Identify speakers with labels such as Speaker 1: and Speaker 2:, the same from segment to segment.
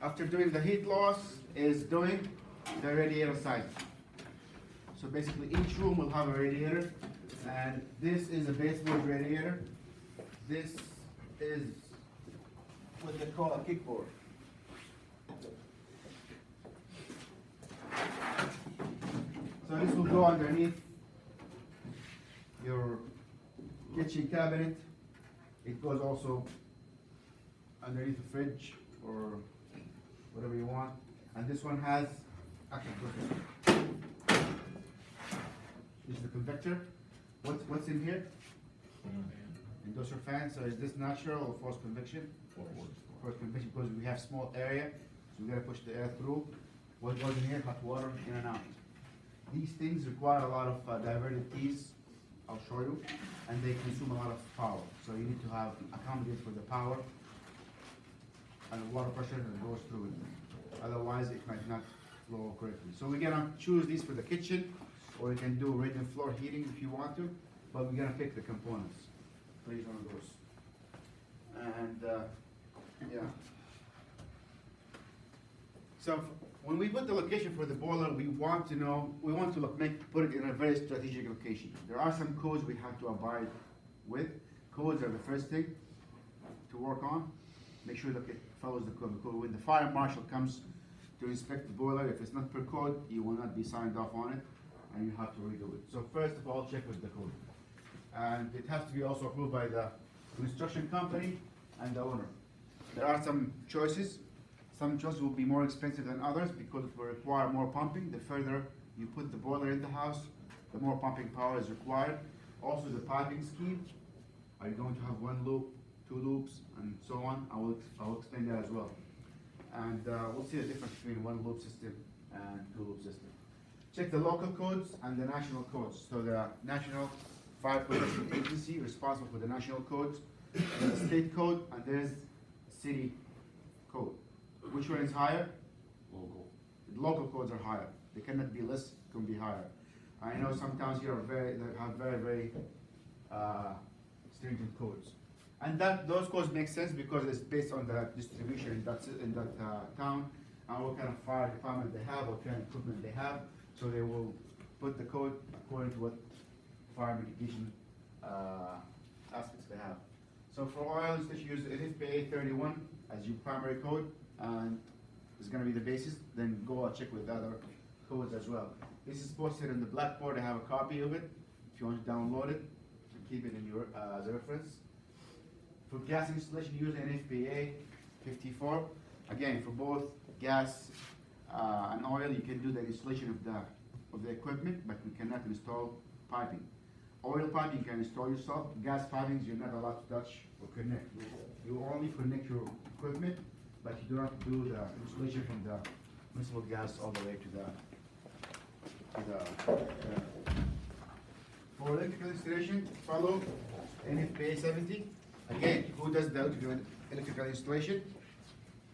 Speaker 1: After doing the heat loss is doing the radiator side. So basically each room will have a radiator, and this is a baseboard radiator. This is what they call a kickboard. So this will go underneath your kitchen cabinet. It goes also underneath the fridge or whatever you want. And this one has, actually, this is the convector. What's in here? Industrial fan. So is this natural or forced convection? Forced convection, because we have small area, so we gotta push the air through. What goes in here? Hot water in and out. These things require a lot of diverted keys. I'll show you, and they consume a lot of power. So you need to have accommodate for the power and the water pressure that goes through it. Otherwise, it might not flow correctly. So we're gonna choose these for the kitchen, or you can do radiant floor heating if you want to, but we're gonna pick the components for each one of those. And yeah. So when we put the location for the boiler, we want to put it in a very strategic location. There are some codes we have to abide with. Codes are the first thing to work on. Make sure that it follows the code. When the fire marshal comes to inspect the boiler, if it's not per code, you will not be signed off on it, and you have to redo it. So first of all, check with the code. And it has to be also approved by the construction company and the owner. There are some choices. Some choices will be more expensive than others because it will require more pumping. The further you put the boiler in the house, the more pumping power is required. Also the piping scheme. Are you going to have one loop, two loops, and so on? I will explain that as well. And we'll see the difference between one loop system and two loop system. Check the local codes and the national codes. So the National Fire Protection Agency responsible for the national codes. There's a state code and there's city code. Which one is higher? Local. The local codes are higher. They cannot be less, can be higher. I know some towns here have very stringent codes. And those codes make sense because it's based on the distribution in that town, and what kind of fire department they have, what kind of equipment they have. So they will put the code according to what fire mitigation aspects they have. So for oil installation, use NFPA 31 as your primary code, and it's going to be the basis. Then go check with other codes as well. This is posted in the blackboard. I have a copy of it. If you want to download it, keep it in your as a reference. For gas installation, use NFPA 54. Again, for both gas and oil, you can do the installation of the equipment, but we cannot install piping. Oil piping you can install yourself. Gas pipings you're not allowed to touch or connect. You only connect your equipment, but you do not do the installation from the municipal gas all the way to the for electrical installation, follow NFPA 70. Again, who does the electrical installation?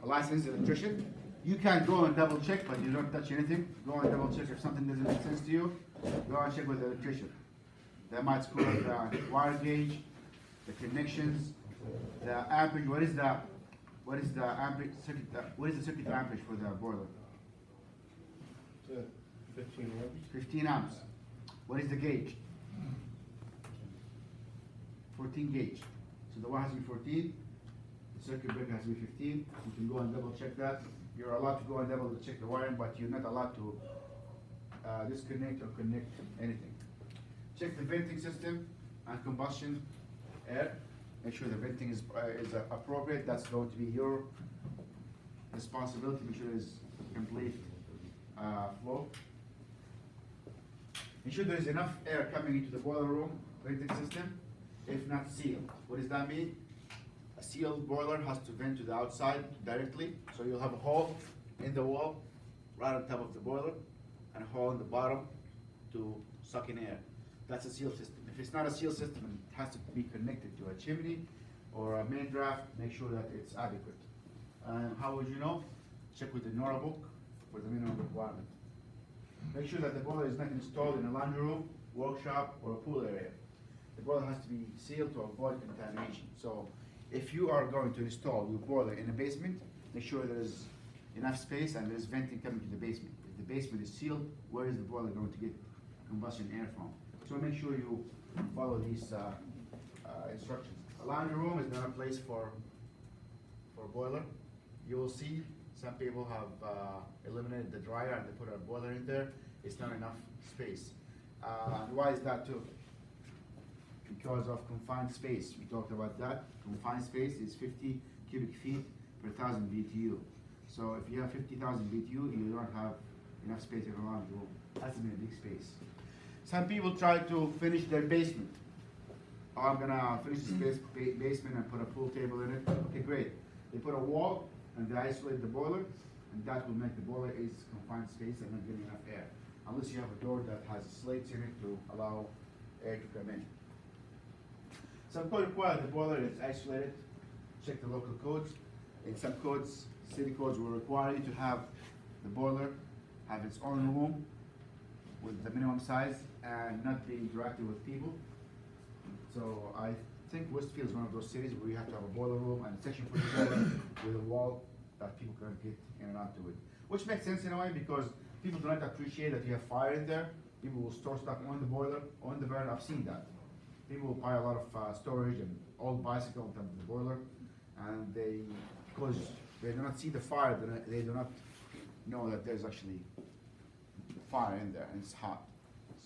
Speaker 1: A licensed electrician. You can go and double check, but you don't touch anything. Go and double check if something doesn't make sense to you. Go and check with the electrician. They might screw up the wire gauge, the connections, the amperage. What is the amperage circuit? What is the circuit amperage for the boiler?
Speaker 2: 15 amps.
Speaker 1: 15 amps. What is the gauge? 14 gauge. So the wire has to be 14. The circuit breaker has to be 15. You can go and double check that. You're allowed to go and double check the wiring, but you're not allowed to disconnect or connect anything. Check the venting system and combustion air. Make sure the venting is appropriate. That's going to be your responsibility. Make sure there's complete flow. Make sure there is enough air coming into the boiler room venting system, if not sealed. What does that mean? A sealed boiler has to vent to the outside directly, so you'll have a hole in the wall right on top of the boiler and a hole in the bottom to suck in air. That's a sealed system. If it's not a sealed system, it has to be connected to a chimney or a main draft. Make sure that it's adequate. How would you know? Check with the NORA book for the minimum requirement. Make sure that the boiler is not installed in a laundry room, workshop, or a pool area. The boiler has to be sealed to avoid contamination. So if you are going to install your boiler in a basement, make sure there is enough space and there's venting coming to the basement. If the basement is sealed, where is the boiler going to get combustion air from? So make sure you follow these instructions. A laundry room is not a place for boiler. You will see some people have eliminated the dryer and they put a boiler in there. It's not enough space. Why is that too? Because of confined space. We talked about that. Confined space is 50 cubic feet per 1,000 BTU. So if you have 50,000 BTU, you don't have enough space in a laundry room. That's a big space. Some people try to finish their basement. Oh, I'm gonna finish this basement and put a pool table in it. Okay, great. They put a wall and they isolate the boiler, and that will make the boiler is confined space and not getting enough air. Unless you have a door that has slates in it to allow air to come in. Some code require the boiler is isolated. Check the local codes. In some codes, city codes will require you to have the boiler have its own room with the minimum size and not be interactive with people. So I think Westfield is one of those cities where you have to have a boiler room and a section for the boiler with a wall that people can get in and out to it. Which makes sense in a way because people do not appreciate that you have fire in there. People will store stuff on the boiler, on the burner. I've seen that. People will buy a lot of storage and old bicycle on top of the boiler, and because they do not see the fire, they do not know that there's actually fire in there and it's hot.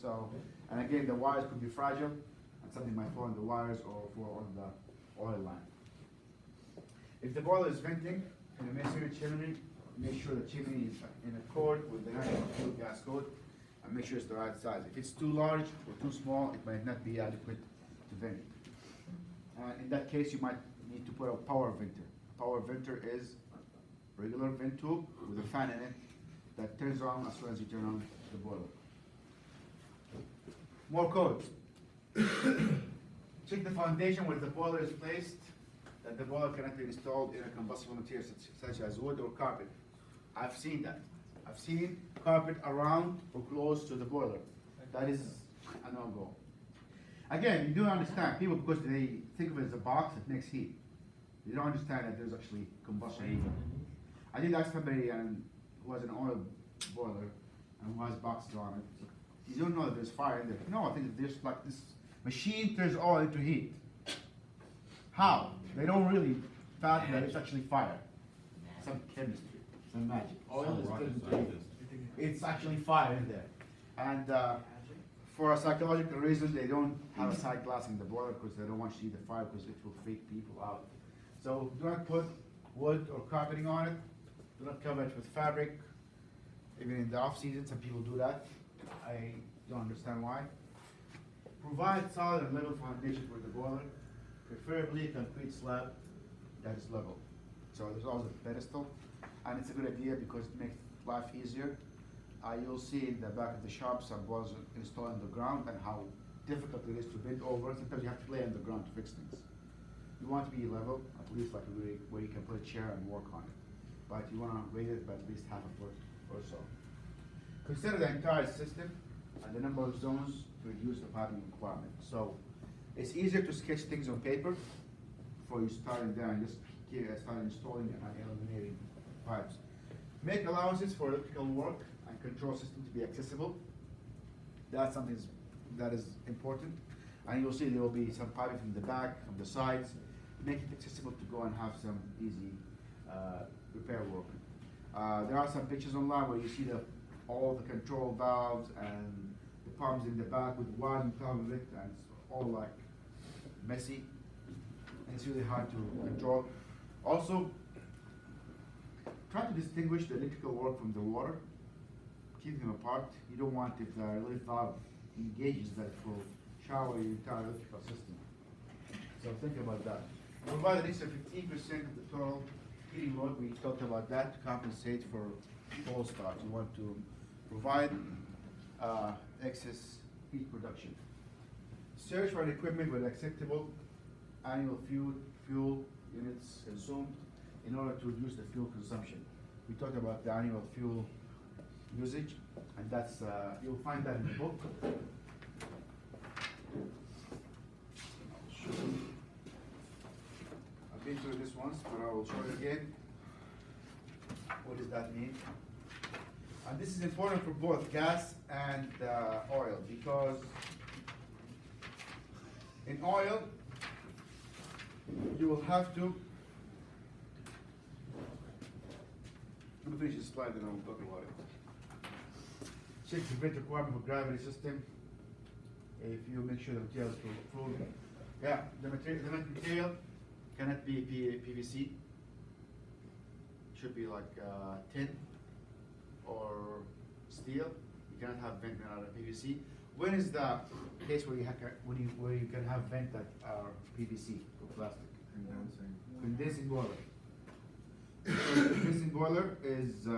Speaker 1: So, and again, the wires could be fragile and something might fall on the wires or fall on the oil line. If the boiler is venting in a masonry chimney, make sure the chimney is in accord with the National Fuel Gas Code and make sure it's the right size. If it's too large or too small, it might not be adequate to vent. In that case, you might need to put a power venter. A power venter is a regular vent tube with a fan in it that turns on as soon as you turn on the boiler. More codes. Check the foundation where the boiler is placed, that the boiler cannot be installed in a combustible material such as wood or carpet. I've seen that. I've seen carpet around or close to the boiler. That is a no-go. Again, you do understand, people, because they think of it as a box that makes heat. They don't understand that there's actually combustion. I did ask somebody who has an oil boiler and who has boxes on it. You don't know that there's fire in there. No, I think there's like this machine turns oil into heat. How? They don't really fathom that it's actually fire. Some chemistry, some magic. Oil is turned into heat. It's actually fire in there. And for a psychological reason, they don't have a side glass in the boiler because they don't want to see the fire because it will freak people out. So do not put wood or carpeting on it. Do not cover it with fabric. Even in the off season, some people do that. I don't understand why. Provide solid and level foundation for the boiler, preferably a concrete slab that is level. So there's also a pedestal, and it's a good idea because it makes life easier. You'll see in the back of the shop some boilers installed on the ground and how difficult it is to bend over. Sometimes you have to lay on the ground to fix things. You want to be level, at least like where you can put a chair and work on it. But you want to raise it by at least half a foot or so. Consider the entire system and the number of zones to reduce the piping requirement. So it's easier to sketch things on paper before you start in there and just start installing and eliminating pipes. Make allowances for electrical work and control system to be accessible. That's something that is important. And you'll see there will be some piping from the back, from the sides. Make it accessible to go and have some easy repair work. There are some pictures online where you see all the control valves and the pumps in the back with wires on top of it, and it's all like messy. And it's really hard to control. Also, try to distinguish the electrical work from the water. Keep them apart. You don't want, if the relief valve engages, that it will shower your entire electrical system. So think about that. Provide at least 15% of the total heating load. We talked about that to compensate for cold starts. You want to provide excess heat production. Search for an equipment with acceptable annual fuel units consumed in order to reduce the fuel consumption. We talked about the annual fuel usage, and that's you'll find that in the book. I've been through this once, but I will show it again. What does that mean? And this is important for both gas and oil, because in oil, you will have to, let me finish this slide and I'll talk about it. Check the weight requirement for gravity system. If you make sure the material is full. Yeah, the material cannot be PVC. Should be like tin or steel. You cannot have vent out of PVC. When is the case where you can have vent that are PVC or plastic? Condensing boiler. So condensing boiler is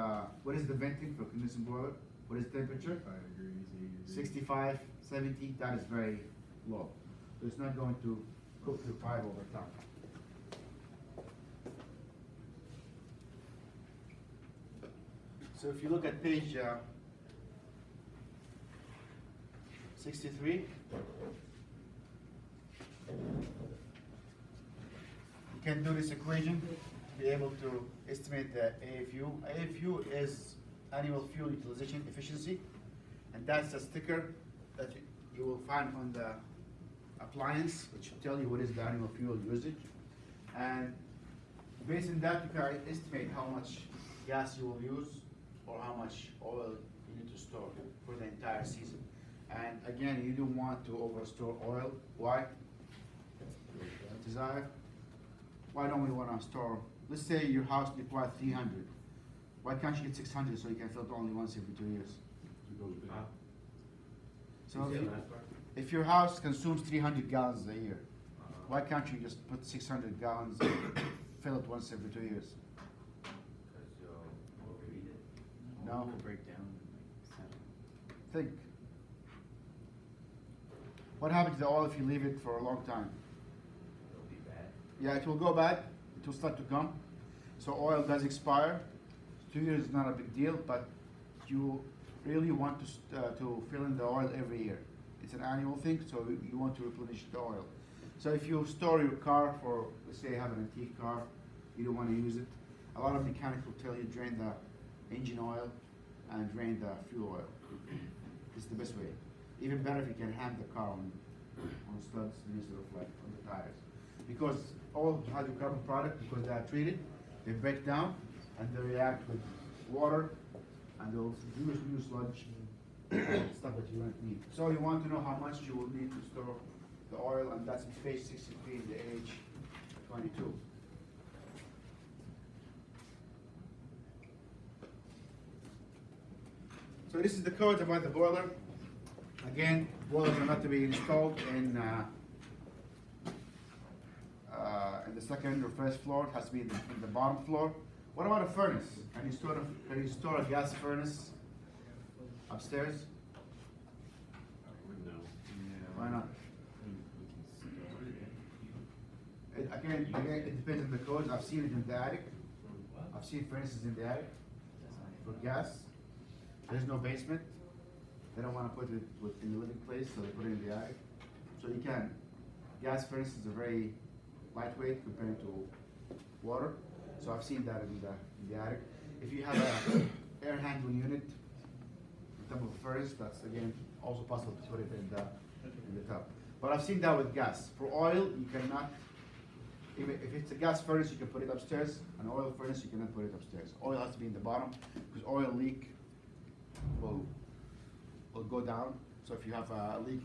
Speaker 1: what is the venting for condensing boiler? What is temperature?
Speaker 2: 5 degrees, 8 degrees.
Speaker 1: 65, 70. That is very low. So it's not going to cook your pipe over time. So if you look at page 63, you can do this equation to be able to estimate the AFU. AFU is annual fuel utilization efficiency, and that's a sticker that you will find on the appliance, which will tell you what is the annual fuel usage. And based on that, you can estimate how much gas you will use or how much oil you need to store for the entire season. And again, you don't want to overstore oil. Why? Desire. Why don't we want to store? Let's say your house requires 300. Why can't you get 600 so you can fill it only once every 2 years? So if your house consumes 300 gallons a year, why can't you just put 600 gallons and fill it once every 2 years?
Speaker 3: Because you'll overheat it.
Speaker 1: No.
Speaker 3: It will break down.
Speaker 1: Think. What happens to the oil if you leave it for a long time?
Speaker 3: It'll be bad.
Speaker 1: Yeah, it will go bad. It will start to gum. So oil does expire. 2 years is not a big deal, but you really want to fill in the oil every year. It's an annual thing, so you want to replenish the oil. So if you store your car for, let's say you have an antique car, you don't want to use it, a lot of mechanics will tell you drain the engine oil and drain the fuel oil. It's the best way. Even better if you can hang the car on studs instead of like on the tires. Because all hydrocarbon products, because they are treated, they break down and they react with water and they'll produce new sludge and stuff that you don't need. So you want to know how much you will need to store the oil, and that's in page 63 in the age 22. So this is the code about the boiler. Again, boilers are not to be installed in the second or first floor. It has to be in the bottom floor. What about a furnace? Can you store a gas furnace upstairs?
Speaker 2: No.
Speaker 1: Why not? Again, it depends on the codes. I've seen it in the attic. I've seen furnaces in the attic for gas. There's no basement. They don't want to put it in the living place, so they put it in the attic. So you can. Gas furnaces are very lightweight compared to water. So I've seen that in the attic. If you have an air handling unit on top of a furnace, that's again also possible to put it in the top. But I've seen that with gas. For oil, you cannot. If it's a gas furnace, you can put it upstairs. An oil furnace, you cannot put it upstairs. Oil has to be in the bottom because oil leak will go down. So if you have an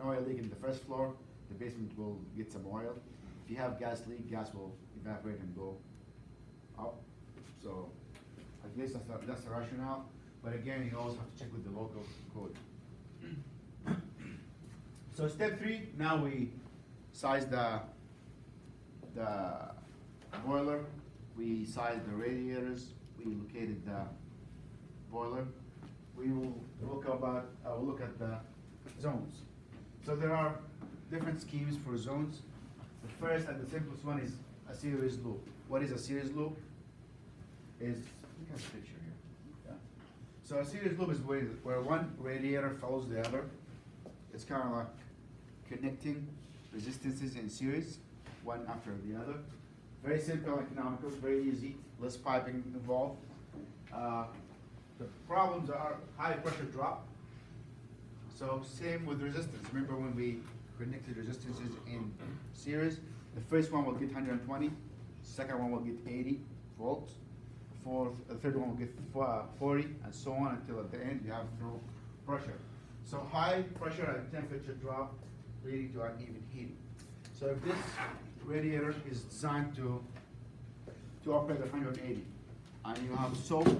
Speaker 1: oil leak in the first floor, the basement will get some oil. If you have gas leak, gas will evaporate and go up. So I guess that's the rationale. But again, you always have to check with the local code. So step 3, now we size the boiler, we sized the radiators, we located the boiler. We will look at the zones. So there are different schemes for zones. The first and the simplest one is a series loop. What is a series loop? We have a picture here. Yeah. So a series loop is where one radiator follows the other. It's kind of like connecting resistances in series, one after the other. Very simple, economical, very easy, less piping involved. The problems are high pressure drop. So same with resistance. Remember when we connected resistances in series, the first one will get 120, second one will get 80 volts, the third one will get 40, and so on until at the end you have no pressure. So high pressure and temperature drop leading to uneven heating. So if this radiator is designed to operate at 180, and you have soaked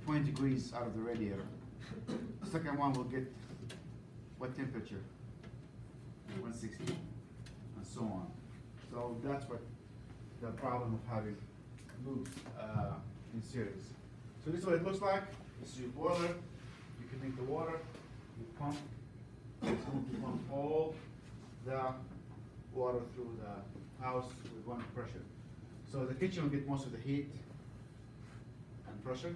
Speaker 1: 20 degrees out of the radiator, the second one will get what temperature? 160, and so on. So that's what the problem of having loops in series. So this is what it looks like. This is your boiler. You connect the water. You pump. It's going to pump all the water through the house with one pressure. So the kitchen will get most of the heat and pressure.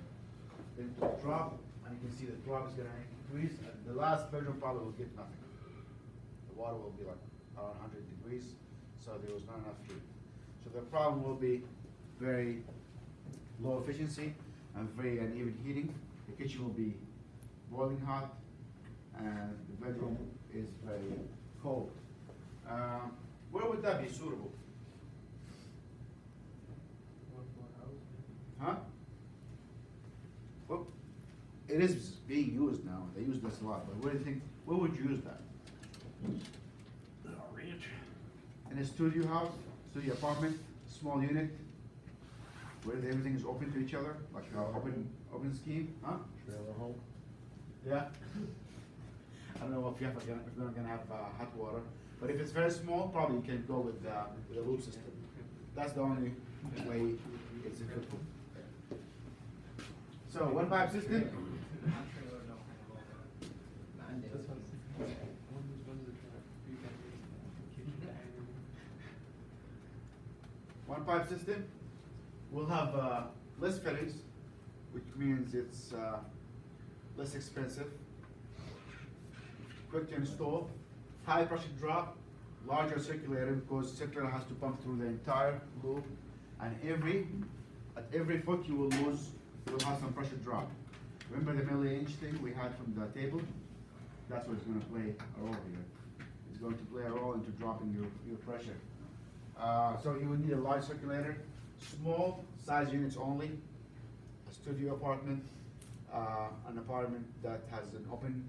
Speaker 1: Then it will drop, and you can see the drop is going to increase. And the last bedroom probably will get nothing. The water will be like around 100 degrees, so there was not enough heat. So the problem will be very low efficiency and very uneven heating. The kitchen will be boiling hot, and the bedroom is very cold. Where would that be suitable? Huh? Well, it is being used now. They use this a lot. But where do you think? Where would you use that?
Speaker 2: Ranch.
Speaker 1: In a studio house, studio apartment, small unit, where everything is open to each other, like open scheme, huh?
Speaker 2: Trailer home.
Speaker 1: Yeah. I don't know if you're not gonna have hot water, but if it's very small, probably you can go with a loop system. That's the only way it's effective. So one pipe system. One pipe system will have less fittings, which means it's less expensive, quick to install, high pressure drop, larger circulator because circulator has to pump through the entire loop, and at every foot you'll have some pressure drop. Remember the milli-inch thing we had from the table? That's what's going to play a role here. It's going to play a role into dropping your pressure. So you would need a large circulator, small size units only, a studio apartment, an apartment that has an open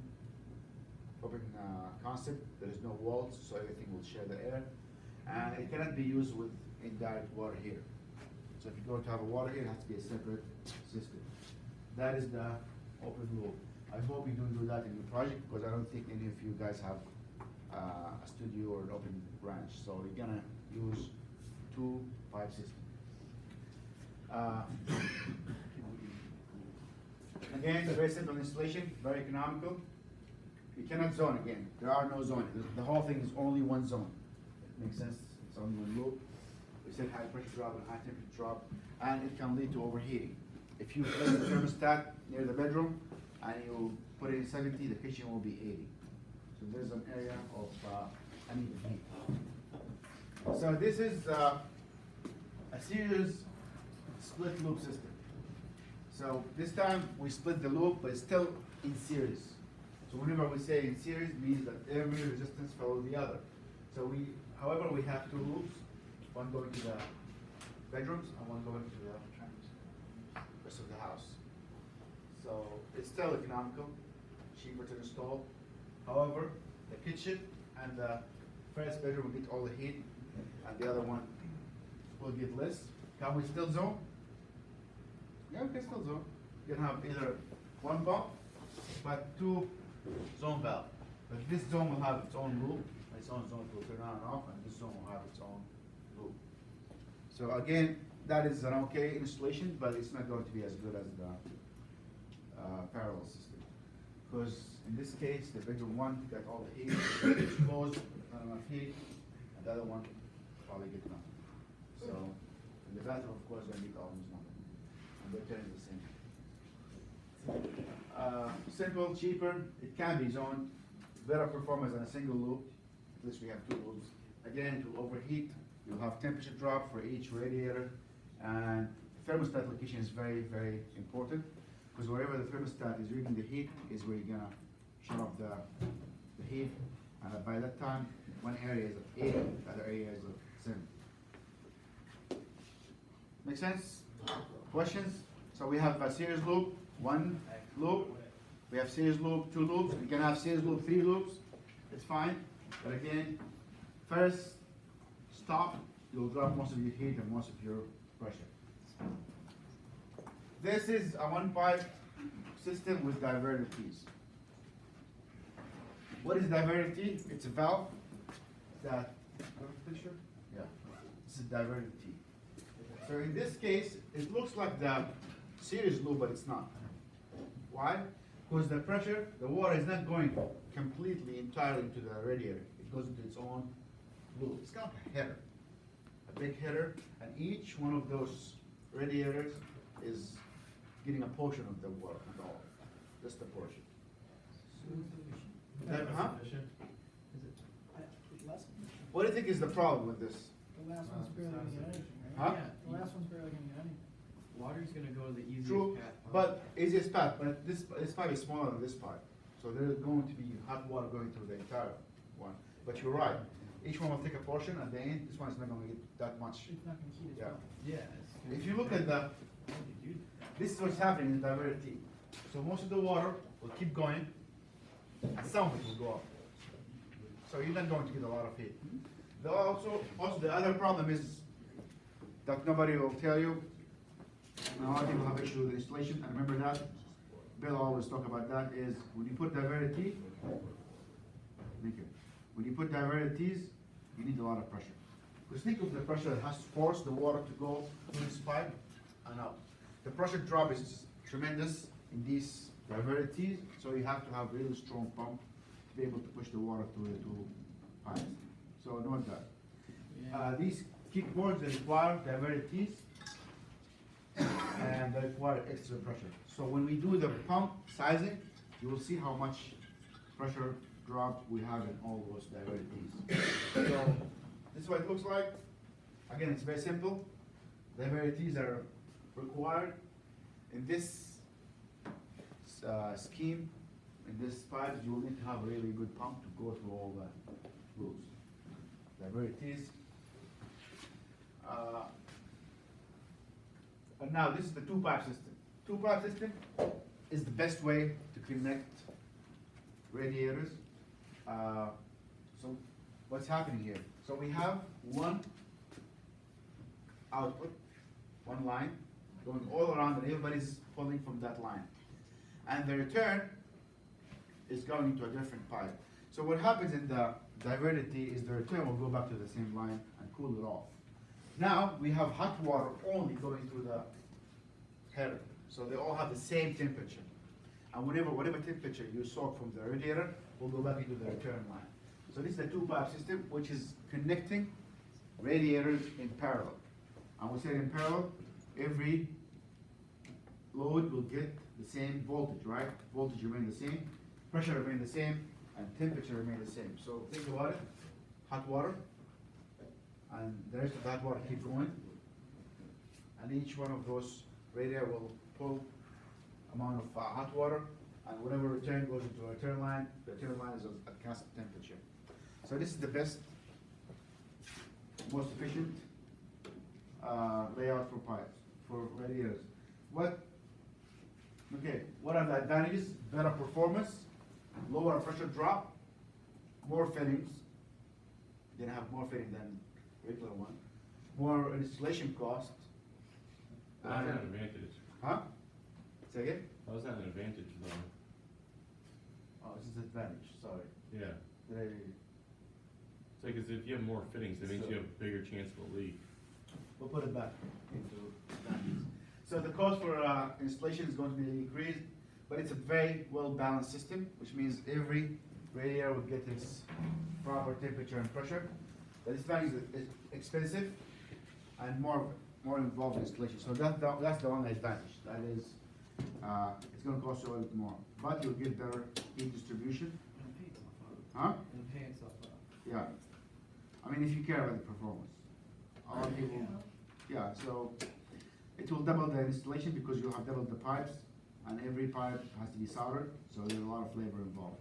Speaker 1: concept. There is no walls, so everything will share the air, and it cannot be used with indirect water here. So if you're going to have a water here, it has to be a separate system. That is the open loop. I hope you don't do that in your project because I don't think any of you guys have a studio or an open branch. So you're gonna use two pipe systems. Again, it's a very simple installation, very economical. You cannot zone again. There are no zoning. The whole thing is only one zone. It makes sense. It's only one loop. We said high pressure drop and high temperature drop, and it can lead to overheating. If you place the thermostat near the bedroom and you put it in 70, the kitchen will be 80. So there's an area of uneven heat. So this is a series split loop system. So this time we split the loop, but it's still in series. So whenever we say in series, it means that every resistance follows the other. So however, we have two loops, one going to the bedrooms and one going to the rest of the house. So it's still economical, cheaper to install. However, the kitchen and the first bedroom will get all the heat, and the other one will get less. Can we still zone? Yeah, we can still zone. You can have either one pump, but two zone valve. But this zone will have its own loop. Its own zone will turn on and off, and this zone will have its own loop. So again, that is an okay installation, but it's not going to be as good as the parallel system. Because in this case, the bedroom one got all the heat, it's closed, not enough heat, and the other one probably get nothing. So, in the bathroom, of course, going to get almost nothing. And the turn is the same. Simple, cheaper, it can be zoned, better performance than a single loop. At least we have two loops. Again, it will overheat. You'll have temperature drop for each radiator, and thermostat location is very, very important, because wherever the thermostat is reading the heat is where you're gonna shut off the heat, and by that time, one area is at 80, the other area is at 70. Make sense? Questions? So we have a series loop, one loop, we have series loop, two loops, we can have series loop, three loops, it's fine, but again, first stop, you'll drop most of your heat and most of your pressure. This is a one pipe system with diverter tees. What is diverter tee? It's a valve that, picture? Yeah, this is diverter tee. So in this case, it looks like the series loop, but it's not. Why? Because the pressure, the water is not going completely entirely into the radiator. It goes into its own loop. It's kind of a header, a big header, and each one of those radiators is getting a portion of the water, not all, just a portion. Huh? What do you think is the problem with this?
Speaker 2: The last one's barely gonna get anything,
Speaker 1: Huh?
Speaker 2: right? The last one's barely gonna get anything.
Speaker 4: Water's gonna go to the easiest
Speaker 1: True,
Speaker 4: path.
Speaker 1: but easiest path, but this pipe is smaller than this pipe. So there's going to be hot water going through the entire one. But you're right, each one will take a portion at the end, this one is not gonna get that much.
Speaker 2: It's not gonna heat as
Speaker 1: Yeah.
Speaker 2: well.
Speaker 4: Yeah. it's gonna
Speaker 1: If
Speaker 4: be
Speaker 1: you look at
Speaker 4: better.
Speaker 1: the,
Speaker 4: How do you do that?
Speaker 1: this is what's happening in the diverter tee. So most of the water will keep going, and some of it will go up. So you're not going to get a lot of heat. Also the other problem is that nobody will tell you. And a lot of people have issues with installation, and remember that, Bill always talk about that, is when you put diverter tee, thank you. When you put diverter tees, you need a lot of pressure. Because think of the pressure that has to force the water to go through this pipe and up. The pressure drop is tremendous in these diverter tees, so you have to have really strong pump to be able to push the water through the two pipes. So note that.
Speaker 4: Yeah.
Speaker 1: These kickboards, they require diverter tees, and they require extra pressure. So when we do the pump sizing, you will see how much pressure drop we have in all those diverter tees. So this is what it looks like. Again, it's very simple. Diverter tees are required in this scheme. In this pipe, you will need to have a really good pump to go through all the loops. Diverter tees. And now this is the two-pipe system. Two-pipe system is the best way to connect radiators. So what's happening here? So we have one output, one line, going all around, and everybody's pulling from that line. And the return is going into a different pipe. So what happens in the diverter tee is the return will go back to the same line and cool it off. Now we have hot water only going through the header, so they all have the same temperature. And whatever temperature you soak from the radiator will go back into the return line. So this is a two-pipe system which is connecting radiators in parallel. And we say in parallel, every load will get the same voltage, right? Voltage remain the same, pressure remain the same, and temperature remain the same. So think about it, hot water, and the rest of that water keep going, and each one of those radiator will pull amount of hot water, and whatever return goes into a return line, the return line is at constant temperature. So this is the best, most efficient layout for pipes, for radiators. What are the advantages? Better performance, lower pressure drop, more fittings. They have more fitting than regular one. More installation cost.
Speaker 5: How's that an advantage?
Speaker 1: Huh? Say again?
Speaker 5: How's that an advantage though?
Speaker 1: Oh, this is advantage, sorry.
Speaker 5: Yeah.
Speaker 1: Did I-
Speaker 5: It's like, 'cause if you have more fittings, that means you have a bigger chance of a leak.
Speaker 1: We'll put it back into advantage. So the cost for installation is going to be increased, but it's a very well-balanced system, which means every radiator will get its proper temperature and pressure. The disadvantage is expensive and more involved in installation. So that's the only advantage. That is, it's going to cost you a little bit more, but you'll get better heat distribution.
Speaker 4: It'll pay itself out.
Speaker 1: Huh?
Speaker 4: It'll pay itself out.
Speaker 1: Yeah. I mean, if you care about the performance. A lot of people, yeah, so It will double the installation because you have double the pipes, and every pipe has to be soldered, so there's a lot of labor involved.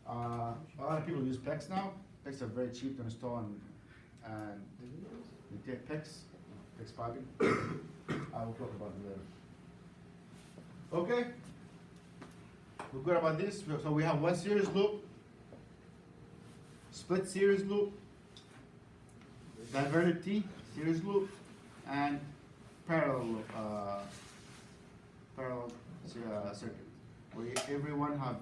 Speaker 1: A lot of people use PEX now. PEX are very cheap to install, and they take PEX piping. I will talk about it later. Okay, we're good about this. So we have one series loop, split series loop, diverted T series loop, and parallel loop, circuit, where everyone have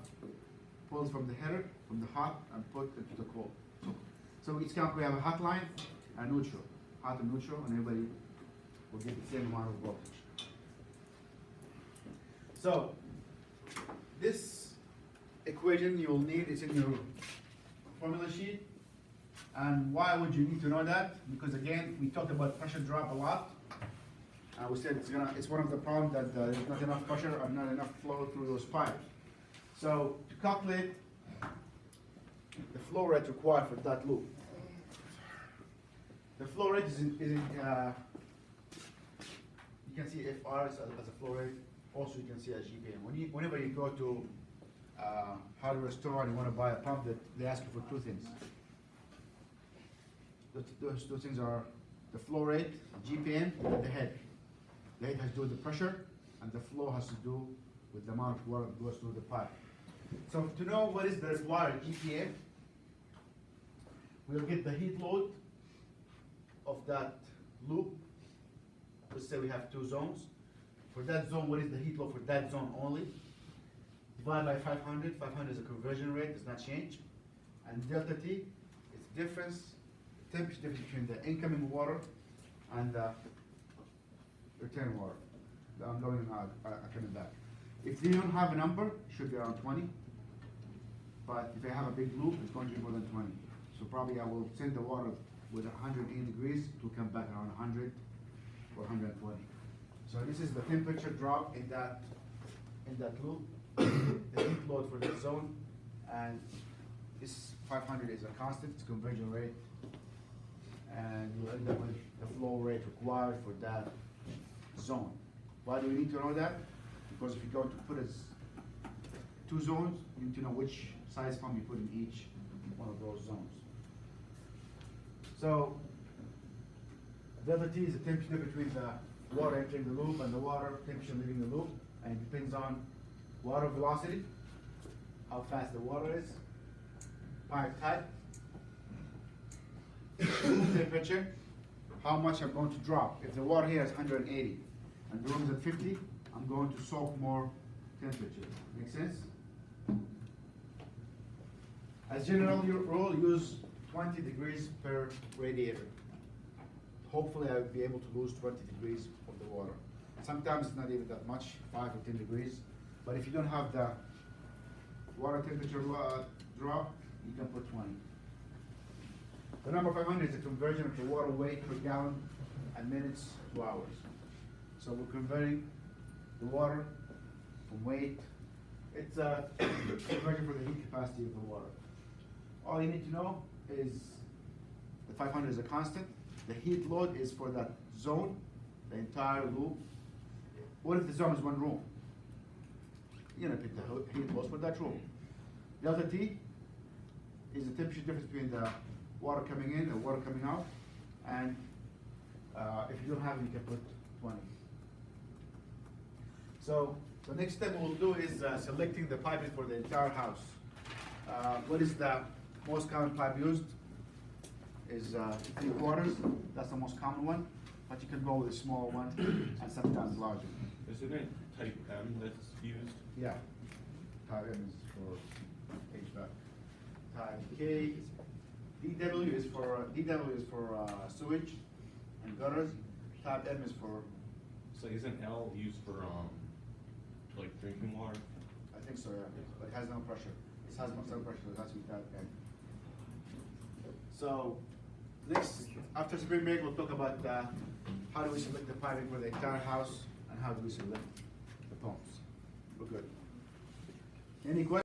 Speaker 1: pulls from the header, from the hot, and put into the cold. So each count we have a hot line and neutral, hot and neutral, and everybody will get the same amount of voltage. So this equation you will need is in your formula sheet. And why would you need to know that? Because again, we talked about pressure drop a lot. We said it's one of the problems that there's not enough pressure and not enough flow through those pipes. So to calculate the flow rate required for that loop, the flow rate is you can see FR as a flow rate. Also, you can see as GPM. Whenever you go to hardware store and you want to buy a pump, they ask you for two things. Those two things are the flow rate, GPM, and the head. The head has to do with the pressure, and the flow has to do with the amount of water that goes through the pipe. So to know what is the required GPM, we'll get the heat load of that loop. Let's say we have two zones. For that zone, what is the heat load for that zone only? Divide by 500. 500 is a conversion rate, does not change. And delta T is difference, temperature difference between the incoming water and the return water. I'm going coming back. If they don't have a number, it should be around 20. But if they have a big loop, it's going to be more than 20. So probably I will send the water with 180 degrees to come back around 100 or 120. So this is the temperature drop in that loop, the heat load for that zone, and this 500 is a constant, it's conversion rate, and you end up with the flow rate required for that zone. Why do we need to know that? Because if you're going to put two zones, you need to know which size pump you put in each one of those zones. So delta T is the temperature between the water entering the loop and the water temperature leaving the loop, and it depends on water velocity, how fast the water is, pipe type, room temperature, how much I'm going to drop. If the water here is 180 and the room is at 50, I'm going to soak more temperature. Make sense? As general rule, use 20 degrees per radiator. Hopefully I'll be able to lose 20 degrees of the water. Sometimes it's not even that much, 5 or 10 degrees. But if you don't have the water temperature drop, you can put 20. The number 500 is a conversion of the water weight per gallon and minutes to hours. So we're converting the water from weight. It's a conversion for the heat capacity of the water. All you need to know is the 500 is a constant. The heat load is for that zone, the entire loop. What if the zone is one room? You're gonna pick the heat load for that room. Delta T is the temperature difference between the water coming in and water coming out. And if you don't have it, you can put 20. So the next step we'll do is selecting the piping for the entire house. What is the most common pipe used? Is 3/4. That's the most common one, but you can go with a small one and sometimes larger.
Speaker 5: Isn't it type M that's used?
Speaker 1: Yeah. Type M is for HVAC. Type K, DW is for sewage and gutters. Type M is for,
Speaker 5: So isn't L used for like drinking water?
Speaker 1: I think so, yeah, but it has no pressure. It has no pressure, so it has to be type M. So next, after spring break, we'll talk about how do we select the piping for the entire house and how do we select the pumps. We're good. Any questions?